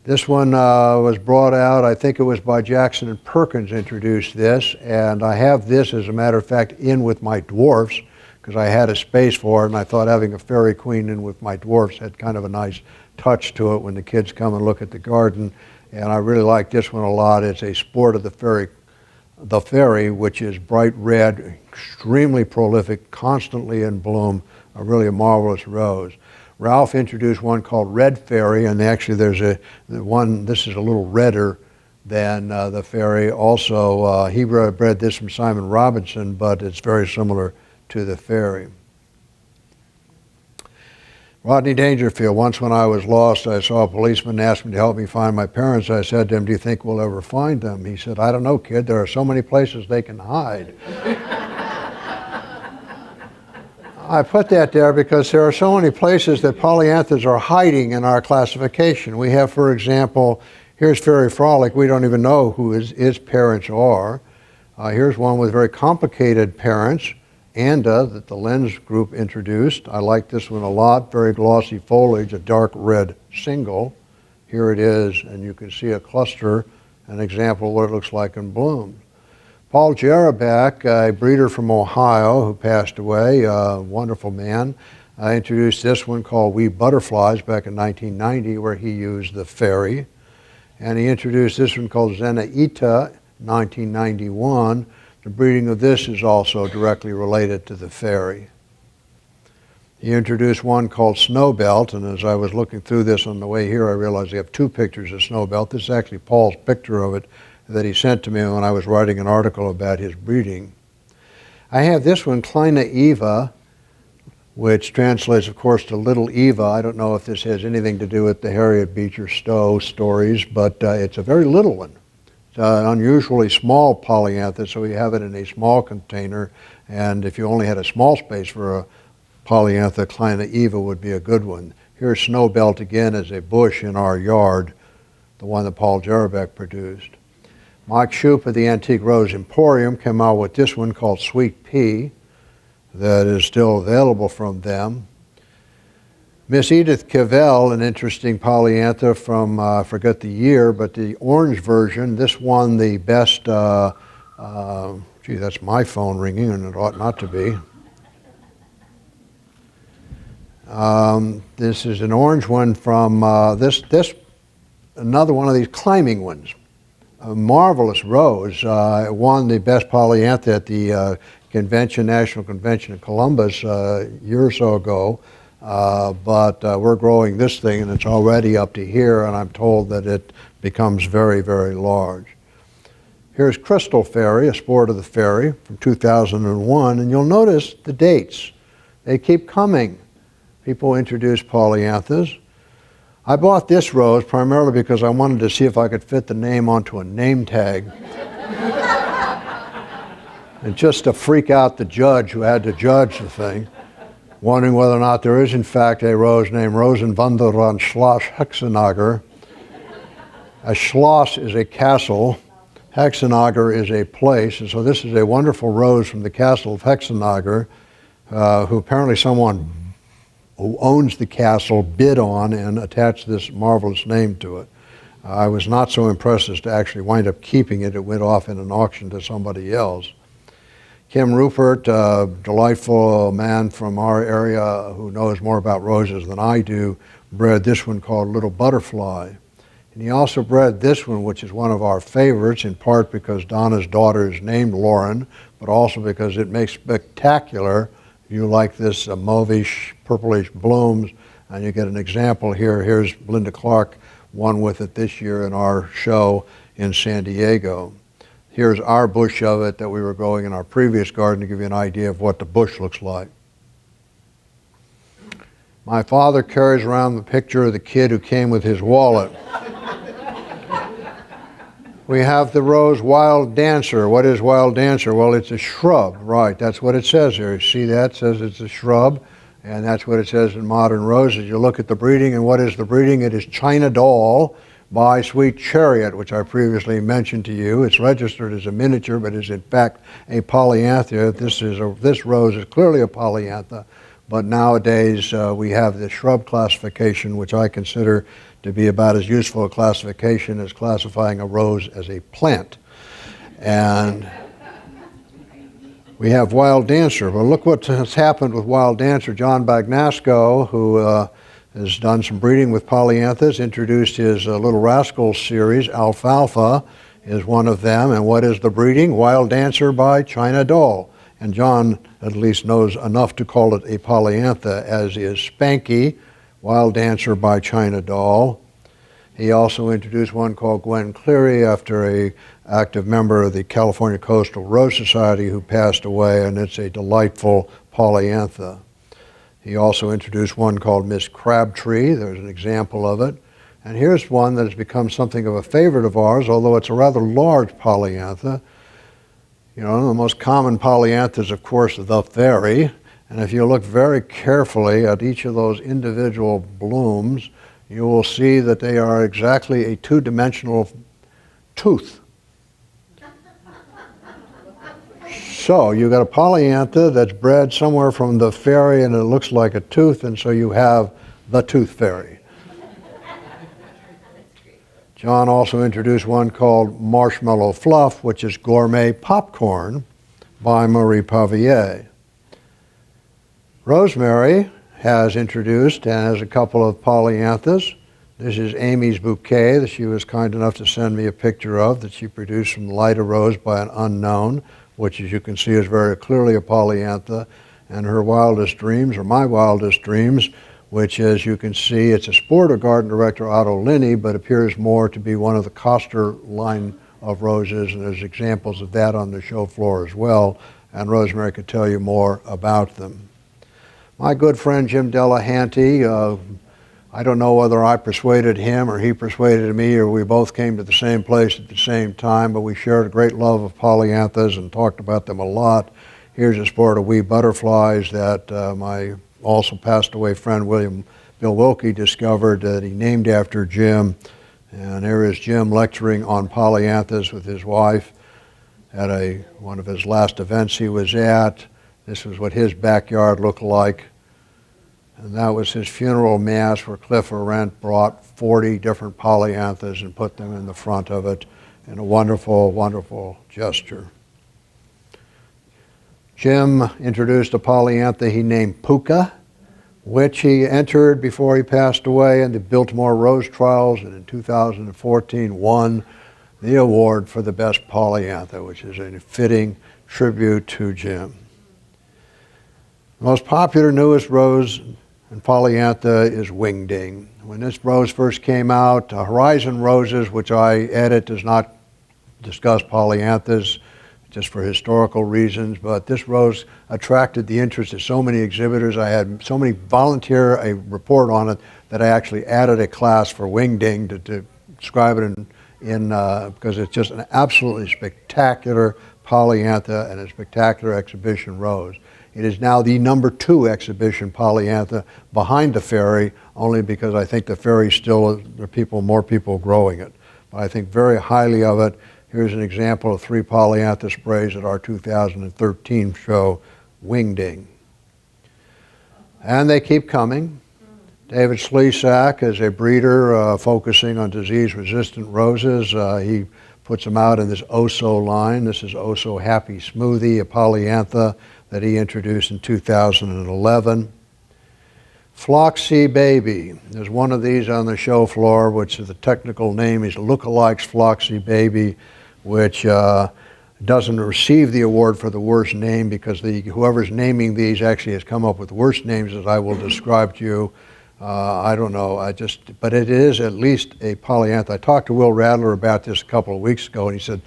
This one was brought out, I think it was by Jackson and Perkins introduced this, and I have this, as a matter of fact, in with my dwarfs, because I had a space for it, and I thought having a Fairy Queen in with my dwarfs had kind of a nice touch to it when the kids come and look at the garden, and I really like this one a lot. It's a Sport of the Fairy, which is bright red, extremely prolific, constantly in bloom, really a marvelous rose. Ralph introduced one called Red Fairy, and actually there's one, this is a little redder than the fairy. Also, he bred this from Simon Robinson, but it's very similar to the fairy. Rodney Dangerfield. Once when I was lost, I saw a policeman ask me to help me find my parents. I said to him, "Do you think we'll ever find them?" He said, "I don't know, kid. There are so many places they can hide." I put that there because there are so many places that polyanthas are hiding in our classification. We have, for example, here's Fairy Frolic. We don't even know who his parents are. Here's one with very complicated parents, Anda, that the Lens group introduced. I like this one a lot. Very glossy foliage, a dark red single. Here it is, and you can see a cluster, an example of what it looks like in bloom. Paul Jarabak, a breeder from Ohio who passed away, a wonderful man, introduced this one called Wee Butterflies back in 1990, where he used the fairy. And he introduced this one called Zenaita, 1991. The breeding of this is also directly related to the fairy. He introduced one called Snowbelt, and as I was looking through this on the way here, I realized I have two pictures of Snowbelt. This is actually Paul's picture of it that he sent to me when I was writing an article about his breeding. I have this one, Kleine Eva, which translates, of course, to Little Eva. I don't know if this has anything to do with the Harriet Beecher Stowe stories, but it's a very little one. It's an unusually small polyantha, so we have it in a small container, and if you only had a small space for a polyantha, Kleine Eva would be a good one. Here's Snowbelt again as a bush in our yard, the one that Paul Jarabek produced. Mike Shoup of the Antique Rose Emporium came out with this one called Sweet Pea that is still available from them. Miss Edith Cavell, an interesting polyantha from, I forget the year, but the orange version, this won the best, gee, that's my phone ringing and it ought not to be. This is an orange one from another one of these climbing ones. A marvelous rose. It won the best polyantha at the convention, National Convention in Columbus a year or so ago. But we're growing this thing and it's already up to here, and I'm told that it becomes very, very large. Here's Crystal Fairy, a Sport of the Fairy from 2001, and you'll notice the dates. They keep coming. People introduce polyanthas. I bought this rose primarily because I wanted to see if I could fit the name onto a name tag. And just to freak out the judge who had to judge the thing, wondering whether or not there is in fact a rose named Rosenwanderer Schloss Hexenager. A Schloss is a castle, Hexenager is a place, and so this is a wonderful rose from the castle of Hexenager, who apparently someone who owns the castle bid on and attached this marvelous name to it. I was not so impressed as to actually wind up keeping it. It went off in an auction to somebody else. Kim Rupert, a delightful man from our area who knows more about roses than I do, bred this one called Little Butterfly. And he also bred this one, which is one of our favorites, in part because Donna's daughter is named Lauren, but also because it makes spectacular. You like this mauvish, purplish blooms, and you get an example here. Here's Linda Clark, won with it this year in our show in San Diego. Here's our bush of it that we were growing in our previous garden to give you an idea of what the bush looks like. My father carries around the picture of the kid who came with his wallet. We have the rose Wild Dancer. What is Wild Dancer? Well, it's a shrub, right? That's what it says here. See that? It says it's a shrub, and that's what it says in modern roses. You look at the breeding, and what is the breeding? It is China Doll by Sweet Chariot, which I previously mentioned to you. It's registered as a miniature, but is in fact a polyantha. This rose is clearly a polyantha, but nowadays we have the shrub classification, which I consider to be about as useful a classification as classifying a rose as a plant. And we have Wild Dancer. Well, look what has happened with Wild Dancer. John Bagnasco, who has done some breeding with polyanthas, introduced his Little Rascals series. Alfalfa is one of them. And what is the breeding? Wild Dancer by China Doll. And John at least knows enough to call it a polyantha, as is Spanky, Wild Dancer by China Doll. He also introduced one called Gwen Cleary after an active member of the California Coastal Rose Society who passed away, and it's a delightful polyantha. He also introduced one called Miss Crabtree. There's an example of it. And here's one that has become something of a favorite of ours, although it's a rather large polyantha. You know, the most common polyantha is, of course, the fairy. And if you look very carefully at each of those individual blooms, you will see that they are exactly a two-dimensional tooth. So you've got a polyantha that's bred somewhere from the fairy and it looks like a tooth, and so you have the tooth fairy. John also introduced one called Marshmallow Fluff, which is gourmet popcorn by Marie Pavier. Rosemary has introduced and has a couple of polyanthas. This is Amy's bouquet that she was kind enough to send me a picture of, that she produced from Lida Rose by an unknown, which, as you can see, is very clearly a polyantha. And her wildest dreams, or my wildest dreams, which, as you can see, it's a sport of garden director Otto Linney, but appears more to be one of the Koster line of roses, and there's examples of that on the show floor as well, and Rosemary could tell you more about them. My good friend Jim Delahanty, I don't know whether I persuaded him or he persuaded me, or we both came to the same place at the same time, but we shared a great love of polyanthas and talked about them a lot. Here's a sport of wee butterflies that my also passed away friend Bill Wilkie discovered that he named after Jim. And there is Jim lecturing on polyanthas with his wife at one of his last events he was at. This was what his backyard looked like. And that was his funeral mass where Cliff Arendt brought 40 different polyanthas and put them in the front of it in a wonderful, wonderful gesture. Jim introduced a polyantha he named Puka, which he entered before he passed away in the Biltmore Rose Trials, and in 2014 won the award for the best polyantha, which is a fitting tribute to Jim. The most popular, newest rose and polyantha is Wingding. When this rose first came out, Horizon Roses, which I edit, does not discuss polyanthas just for historical reasons, but this rose attracted the interest of so many exhibitors. I had so many volunteer a report on it that I actually added a class for Wingding to describe it because it's just an absolutely spectacular polyantha and a spectacular exhibition rose. It is now the #2 exhibition polyantha behind the fairy, only because I think the fairy still, there are more people growing it. But I think very highly of it. Here's an example of 3 polyantha sprays at our 2013 show, Wingding. And they keep coming. David Slesak is a breeder focusing on disease-resistant roses. He puts them out in this Oso line. This is Oso Happy Smoothie, a polyantha that he introduced in 2011. Floxy Baby. There's one of these on the show floor, which is the technical name is Lookalikes Floxy Baby, which doesn't receive the award for the worst name because whoever's naming these actually has come up with worse names that I will describe to you. I don't know, but it is at least a polyantha. I talked to Will Radler about this a couple of weeks ago, and he said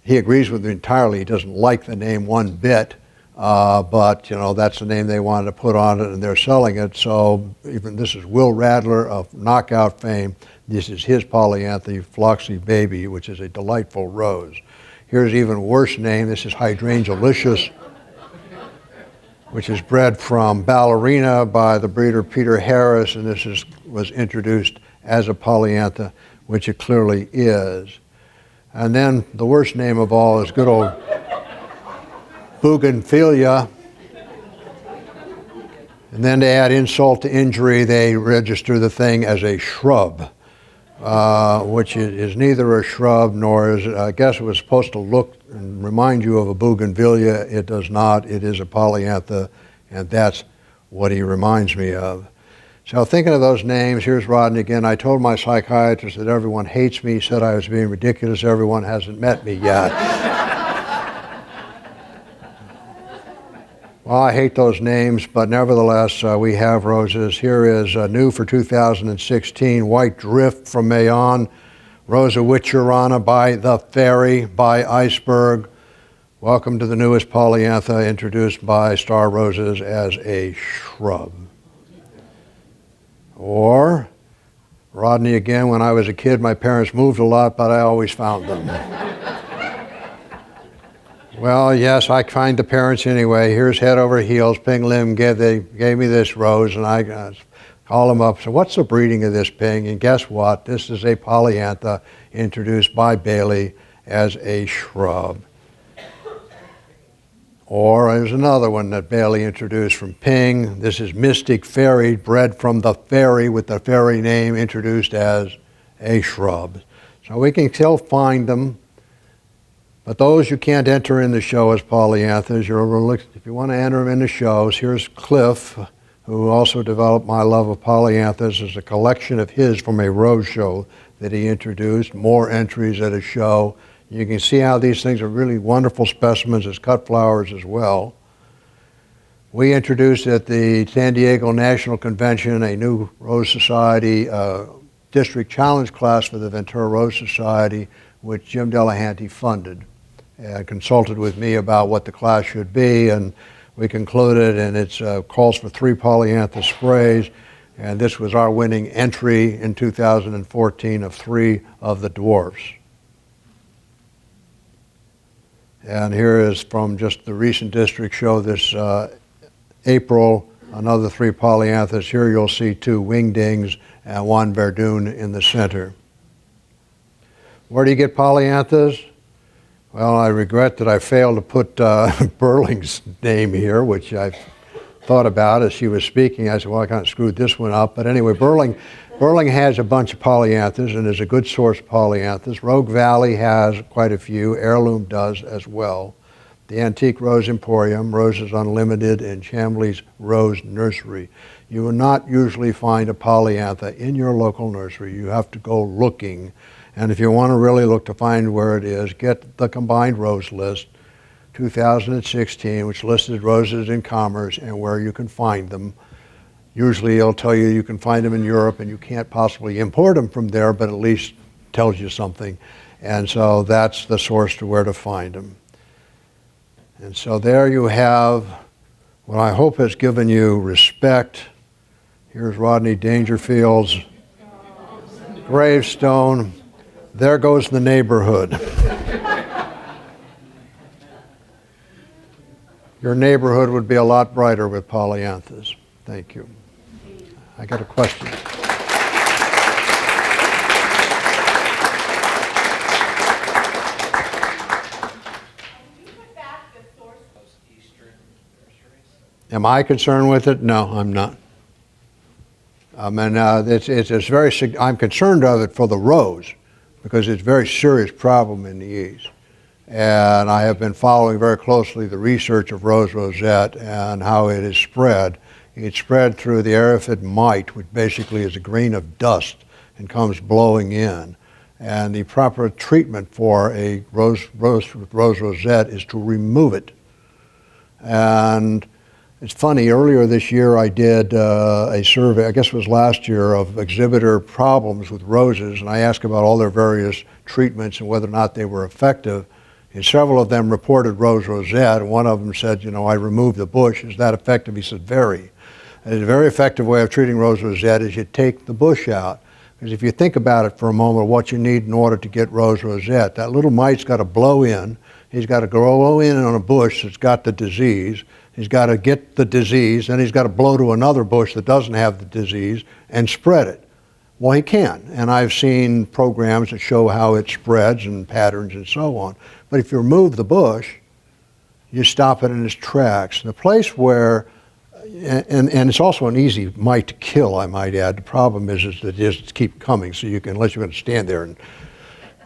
he agrees with me entirely. He doesn't like the name one bit, but that's the name they wanted to put on it, and they're selling it. So even this is Will Radler of Knockout fame. This is his Polyantha Floxy Baby, which is a delightful rose. Here's even worse name. This is Hydrangealicious, which is bred from Ballerina by the breeder Peter Harris, and this was introduced as a Polyantha, which it clearly is. And then the worst name of all is good old Bougainvillea. And then to add insult to injury, they register the thing as a shrub, which is neither a shrub nor is, I guess it was supposed to look and remind you of a bougainvillea. It does not. It is a polyantha, and that's what he reminds me of. So thinking of those names, here's Rodney again. I told my psychiatrist that everyone hates me. He said I was being ridiculous. Everyone hasn't met me yet. Well, I hate those names, but nevertheless, we have roses. Here is new for 2016, White Drift from Mayon, Rosa Witcherana by The Fairy by Iceberg. Welcome to the newest Polyantha, introduced by Star Roses as a shrub. Or, Rodney again, when I was a kid, my parents moved a lot, but I always found them. Well, yes, I find the parents anyway. Here's Head Over Heels. Ping Lim gave me this rose, and I call him up. So what's the breeding of this Ping? And guess what? This is a Polyantha introduced by Bailey as a shrub. Or there's another one that Bailey introduced from Ping. This is Mystic Fairy, bred from the Fairy with the Fairy name, introduced as a shrub. So we can still find them. But those you can't enter in the show as Polyanthas. If you want to enter them in the shows, here's Cliff, who also developed my love of Polyanthas as a collection of his from a rose show that he introduced, more entries at a show. You can see how these things are really wonderful specimens as cut flowers as well. We introduced at the San Diego National Convention a new Rose Society district challenge class for the Ventura Rose Society, which Jim Delahanty funded, and consulted with me about what the class should be, and we concluded, and it calls for 3 Polyantha sprays, and this was our winning entry in 2014 of 3 of the dwarfs. And here is from just the recent district show this April, another 3 Polyanthas. Here you'll see 2 wingdings and 1 Verdun in the center. Where do you get Polyanthas? Well, I regret that I failed to put Burling's name here, which I thought about as she was speaking. I said, well, I kind of screwed this one up. But anyway, Burling has a bunch of Polyanthas and is a good source of Polyanthas. Rogue Valley has quite a few. Heirloom does as well. The Antique Rose Emporium, Roses Unlimited, and Chambly's Rose Nursery. You will not usually find a Polyantha in your local nursery. You have to go looking. And if you want to really look to find where it is, get the Combined Rose List 2016, which listed roses in commerce and where you can find them. Usually it'll tell you you can find them in Europe and you can't possibly import them from there, but at least tells you something. And so that's the source to where to find them. And so there you have what I hope has given you respect. Here's Rodney Dangerfield's gravestone. There goes the neighborhood. Your neighborhood would be a lot brighter with Polyanthas. Thank you. I got a question. Am I concerned with it? No, I'm not. It's very. I'm concerned of it for the rose, because it's a very serious problem in the East. And I have been following very closely the research of rose rosette and how it is spread. It's spread through the aphid mite, which basically is a grain of dust and comes blowing in. And the proper treatment for a rose rosette is to remove it. And it's funny, earlier this year I did a survey, I guess it was last year, of exhibitor problems with roses, and I asked about all their various treatments and whether or not they were effective. And several of them reported rose rosette, and one of them said, you know, I removed the bush. Is that effective? He said, very. And a very effective way of treating rose rosette is you take the bush out. Because if you think about it for a moment, what you need in order to get rose rosette, that little mite's got to blow in. He's got to blow in on a bush that's got the disease. He's got to get the disease, then he's got to blow to another bush that doesn't have the disease and spread it. Well, he can, and I've seen programs that show how it spreads and patterns and so on. But if you remove the bush, you stop it in its tracks. The place where, and it's also an easy mite to kill, I might add. The problem is that it just keep coming, so you can, unless you're going to stand there and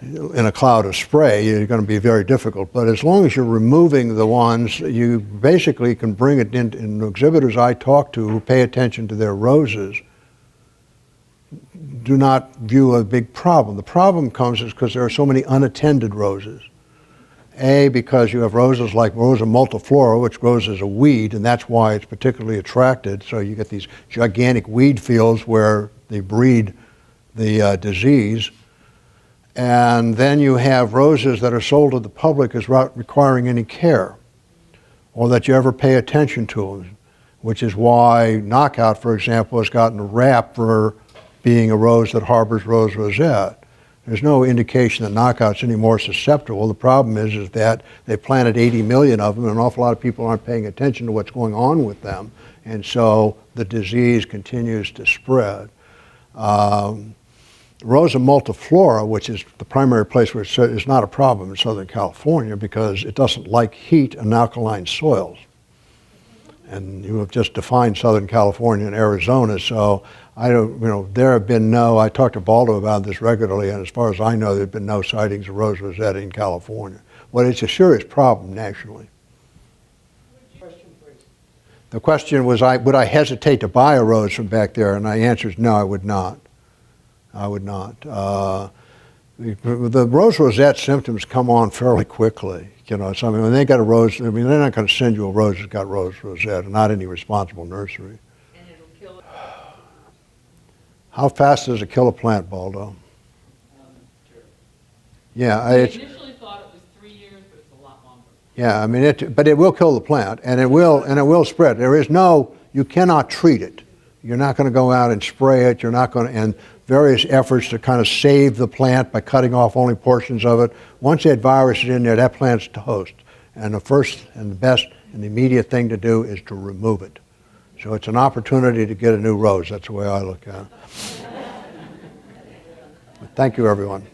in a cloud of spray, you're going to be very difficult. But as long as you're removing the ones, you basically can bring it in. And exhibitors I talk to who pay attention to their roses do not view a big problem. The problem comes is because there are so many unattended roses. A, because you have roses like Rosa multiflora, which grows as a weed, and that's why it's particularly attracted. So you get these gigantic weed fields where they breed the disease. And then you have roses that are sold to the public as not requiring any care, or that you ever pay attention to them, which is why Knockout, for example, has gotten a rap for being a rose that harbors rose rosette. There's no indication that Knockout's any more susceptible. The problem is that they planted 80 million of them, and an awful lot of people aren't paying attention to what's going on with them, and so the disease continues to spread. Rosa multiflora, which is the primary place where it's not a problem in Southern California because it doesn't like heat and alkaline soils. And you have just defined Southern California and Arizona, so I don't, you know, there have been no, I talk to Baldo about this regularly, and as far as I know, there have been no sightings of rose rosette in California. Well, it's a serious problem nationally. The question was, would I hesitate to buy a rose from back there? And the answer is no, I would not. I would not. The rose rosette symptoms come on fairly quickly. You know, so I mean, when they got a rose, I mean, they're not going to send you a rose that's got rose rosette, not any responsible nursery. And it'll kill it. How fast does it kill a plant, Baldo? Sure. Yeah, I initially thought it was 3 years, but it's a lot longer. yeah. I mean, but it will kill the plant, and it will spread. There is no, you cannot treat it. You're not going to go out and spray it. You're not going to, and various efforts to kind of save the plant by cutting off only portions of it. Once that virus is in there, that plant's toast. And the first and the best and the immediate thing to do is to remove it. So it's an opportunity to get a new rose. That's the way I look at it. Thank you, everyone.